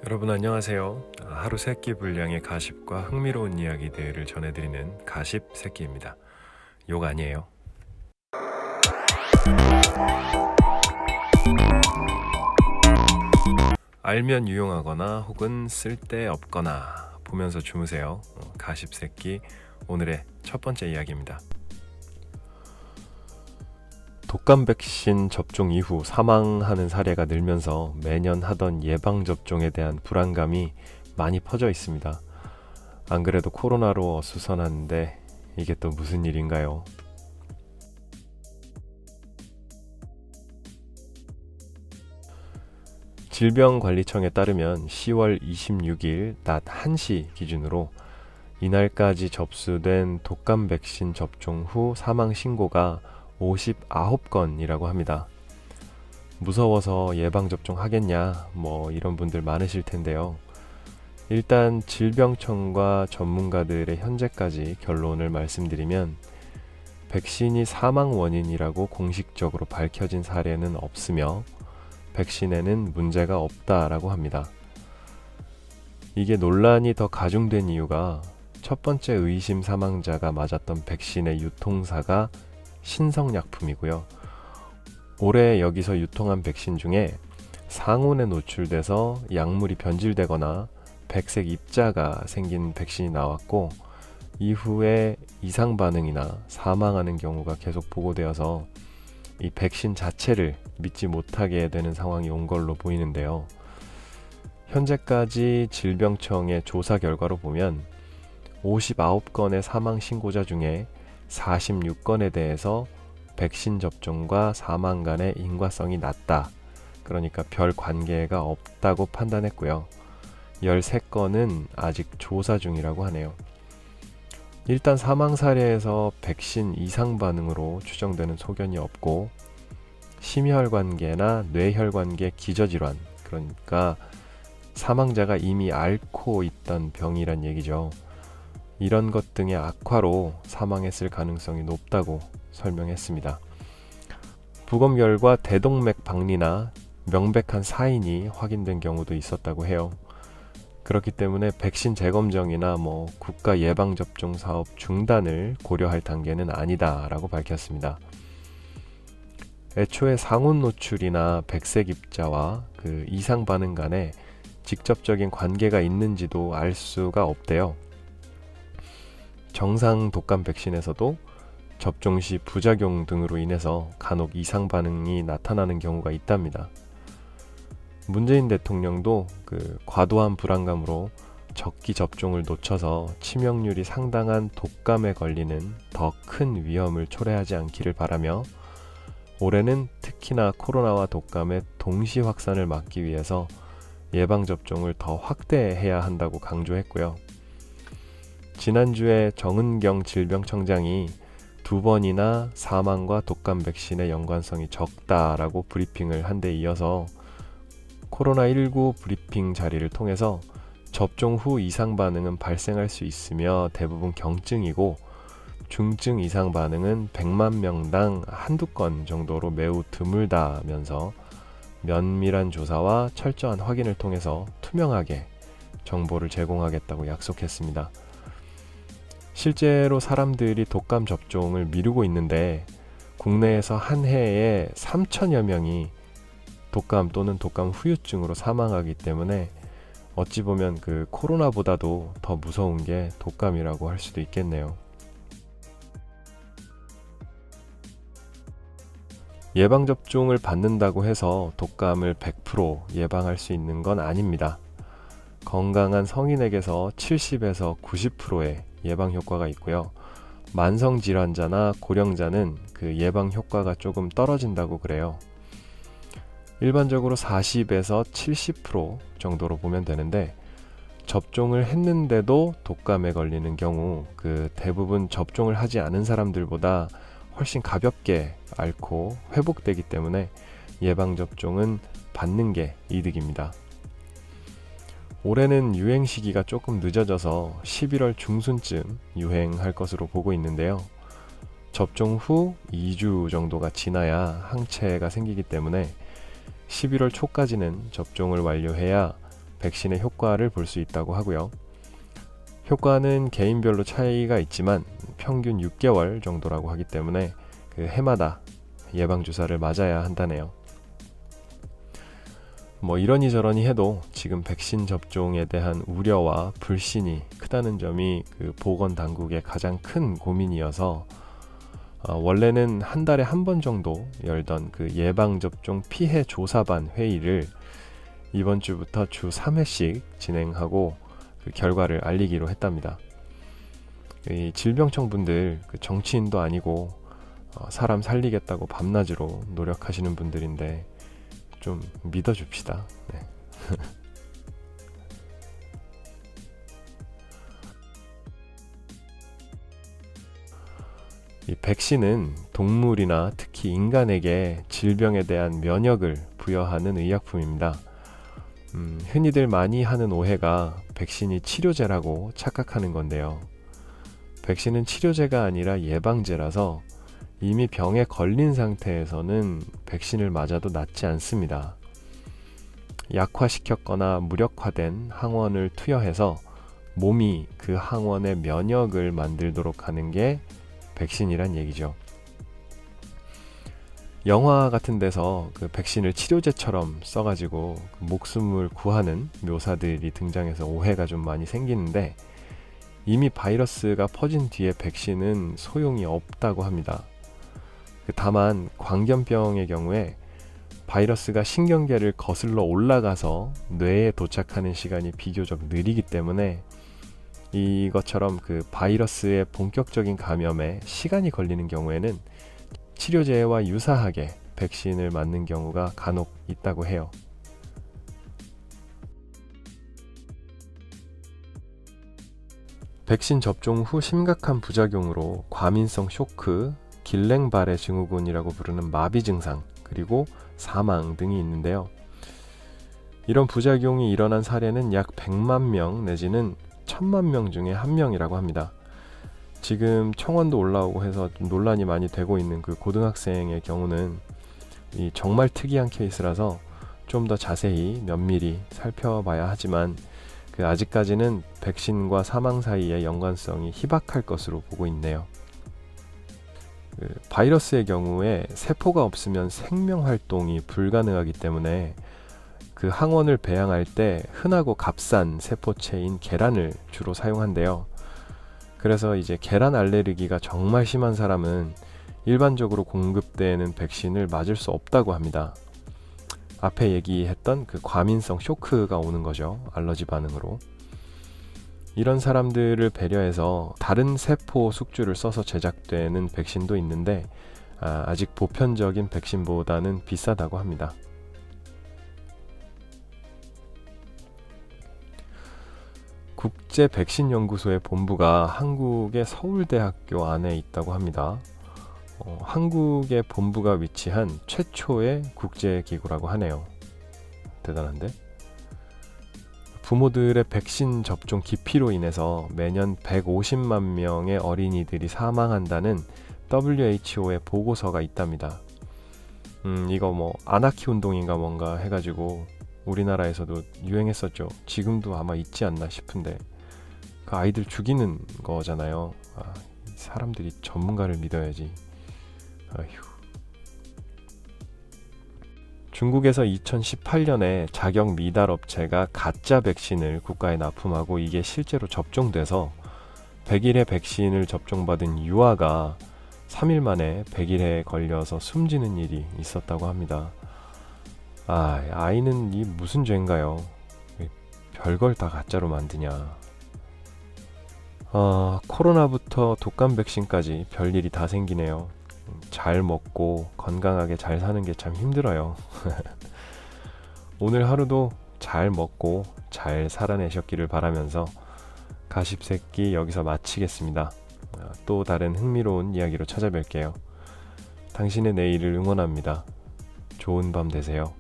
여러분 안녕하세요. 하루 3끼 분량의 가십과 흥미로운 이야기들을 전해드리는 가십 새끼입니다. 욕 아니에요. 알면 유용하거나 혹은 쓸데없거나 보면서 주무세요. 가십 새끼 오늘의 첫 번째 이야기입니다. 독감 백신 접종 이후 사망하는 사례가 늘면서 매년 하던 예방접종에 대한 불안감이 많이 퍼져 있습니다. 안 그래도 코로나로 어수선한데 이게 또 무슨 일인가요? 질병관리청에 따르면 10월 26일 낮 1시 기준으로 이날까지 접수된 독감 백신 접종 후 사망 신고가 59건이라고 합니다. 무서워서 예방접종 하겠냐 이런 분들 많으실 텐데요. 일단 질병청과 전문가들의 현재까지 결론을 말씀드리면 백신이 사망 원인이라고 공식적으로 밝혀진 사례는 없으며 백신에는 문제가 없다라고 합니다. 이게 논란이 더 가중된 이유가 첫 번째 의심 사망자가 맞았던 백신의 유통사가 신성약품이고요. 올해 여기서 유통한 백신 중에 상온에 노출돼서 약물이 변질되거나 백색 입자가 생긴 백신이 나왔고 이후에 이상 반응이나 사망하는 경우가 계속 보고되어서 이 백신 자체를 믿지 못하게 되는 상황이 온 걸로 보이는데요. 현재까지 질병청의 조사 결과로 보면 59건의 사망 신고자 중에 46건에 대해서 백신 접종과 사망 간의 인과성이 낮다. 그러니까 별 관계가 없다고 판단했고요. 13건은 아직 조사 중이라고 하네요. 일단 사망 사례에서 백신 이상 반응으로 추정되는 소견이 없고 심혈관계나 뇌혈관계 기저질환, 그러니까 사망자가 이미 앓고 있던 병이란 얘기죠. 이런 것 등의 악화로 사망했을 가능성이 높다고 설명했습니다. 부검 결과 대동맥 박리나 명백한 사인이 확인된 경우도 있었다고 해요. 그렇기 때문에 백신 재검정이나 국가 예방접종 사업 중단을 고려할 단계는 아니다라고 밝혔습니다. 애초에 상온 노출이나 백색 입자와 그 이상 반응 간에 직접적인 관계가 있는지도 알 수가 없대요. 정상 독감 백신에서도 접종 시 부작용 등으로 인해서 간혹 이상 반응이 나타나는 경우가 있답니다. 문재인 대통령도 과도한 불안감으로 적기 접종을 놓쳐서 치명률이 상당한 독감에 걸리는 더 큰 위험을 초래하지 않기를 바라며 올해는 특히나 코로나와 독감의 동시 확산을 막기 위해서 예방접종을 더 확대해야 한다고 강조했고요. 지난주에 정은경 질병청장이 2번이나 사망과 독감 백신의 연관성이 적다라고 브리핑을 한 데 이어서 코로나19 브리핑 자리를 통해서 접종 후 이상 반응은 발생할 수 있으며 대부분 경증이고 중증 이상 반응은 100만 명당 한두 건 정도로 매우 드물다면서 면밀한 조사와 철저한 확인을 통해서 투명하게 정보를 제공하겠다고 약속했습니다. 실제로 사람들이 독감 접종을 미루고 있는데 국내에서 한 해에 3천여 명이 독감 또는 독감 후유증으로 사망하기 때문에 어찌 보면 코로나보다도 더 무서운 게 독감이라고 할 수도 있겠네요. 예방접종을 받는다고 해서 독감을 100% 예방할 수 있는 건 아닙니다. 건강한 성인에게서 70에서 90%의 예방 효과가 있고요. 만성 질환자나 고령자는 그 예방 효과가 조금 떨어진다고 그래요. 일반적으로 40에서 70% 정도로 보면 되는데 접종을 했는데도 독감에 걸리는 경우 대부분 접종을 하지 않은 사람들보다 훨씬 가볍게 앓고 회복되기 때문에 예방접종은 받는 게 이득입니다. 올해는 유행 시기가 조금 늦어져서 11월 중순쯤 유행할 것으로 보고 있는데요. 접종 후 2주 정도가 지나야 항체가 생기기 때문에 11월 초까지는 접종을 완료해야 백신의 효과를 볼 수 있다고 하고요. 효과는 개인별로 차이가 있지만 평균 6개월 정도라고 하기 때문에 그 해마다 예방주사를 맞아야 한다네요. 뭐 이러니 저러니 해도 지금 백신 접종에 대한 우려와 불신이 크다는 점이 그 보건당국의 가장 큰 고민이어서 원래는 한 달에 한 번 정도 열던 그 예방접종 피해 조사반 회의를 이번 주부터 주 3회씩 진행하고 그 결과를 알리기로 했답니다. 이 질병청 분들 그 정치인도 아니고 사람 살리겠다고 밤낮으로 노력하시는 분들인데 좀 믿어줍시다. 네. 이 백신은 동물이나 특히 인간에게 질병에 대한 면역을 부여하는 의약품입니다. 흔히들 많이 하는 오해가 백신이 치료제라고 착각하는 건데요. 백신은 치료제가 아니라 예방제라서 이미 병에 걸린 상태에서는 백신을 맞아도 낫지 않습니다. 약화시켰거나 무력화된 항원을 투여해서 몸이 그 항원의 면역을 만들도록 하는 게 백신이란 얘기죠. 영화 같은 데서 그 백신을 치료제처럼 써가지고 목숨을 구하는 묘사들이 등장해서 오해가 좀 많이 생기는데 이미 바이러스가 퍼진 뒤에 백신은 소용이 없다고 합니다. 다만 광견병의 경우에 바이러스가 신경계를 거슬러 올라가서 뇌에 도착하는 시간이 비교적 느리기 때문에 이것처럼 그 바이러스의 본격적인 감염에 시간이 걸리는 경우에는 치료제와 유사하게 백신을 맞는 경우가 간혹 있다고 해요. 백신 접종 후 심각한 부작용으로 과민성 쇼크, 길랭바레 증후군이라고 부르는 마비 증상, 그리고 사망 등이 있는데요. 이런 부작용이 일어난 사례는 약 100만 명 내지는 1000만 명 중에 1명이라고 합니다. 지금 청원도 올라오고 해서 논란이 많이 되고 있는 그 고등학생의 경우는 이 정말 특이한 케이스라서 좀 더 자세히 면밀히 살펴봐야 하지만 그 아직까지는 백신과 사망 사이의 연관성이 희박할 것으로 보고 있네요. 그 바이러스의 경우에 세포가 없으면 생명 활동이 불가능하기 때문에 그 항원을 배양할 때 흔하고 값싼 세포체인 계란을 주로 사용한대요. 그래서 이제 계란 알레르기가 정말 심한 사람은 일반적으로 공급되는 백신을 맞을 수 없다고 합니다. 앞에 얘기했던 그 과민성 쇼크가 오는 거죠. 알러지 반응으로. 이런 사람들을 배려해서 다른 세포 숙주를 써서 제작되는 백신도 있는데 아직 보편적인 백신보다는 비싸다고 합니다. 국제백신연구소의 본부가 한국의 서울대학교 안에 있다고 합니다. 한국의 본부가 위치한 최초의 국제기구라고 하네요. 대단한데? 부모들의 백신 접종 기피로 인해서 매년 150만 명의 어린이들이 사망한다는 WHO의 보고서가 있답니다. 이거 뭐 아나키 운동인가 뭔가 해가지고 우리나라에서도 유행했었죠. 지금도 아마 있지 않나 싶은데 그 아이들 죽이는 거잖아요. 사람들이 전문가를 믿어야지. 아휴. 중국에서 2018년에 자격 미달 업체가 가짜 백신을 국가에 납품하고 이게 실제로 접종돼서 100일에 백신을 접종받은 유아가 3일 만에 100일에 걸려서 숨지는 일이 있었다고 합니다. 아이는 이 무슨 죄인가요? 별걸 다 가짜로 만드냐. 코로나부터 독감 백신까지 별일이 다 생기네요. 잘 먹고 건강하게 잘 사는 게 참 힘들어요. 오늘 하루도 잘 먹고 잘 살아내셨기를 바라면서 가십새끼 여기서 마치겠습니다. 또 다른 흥미로운 이야기로 찾아뵐게요. 당신의 내일을 응원합니다. 좋은 밤 되세요.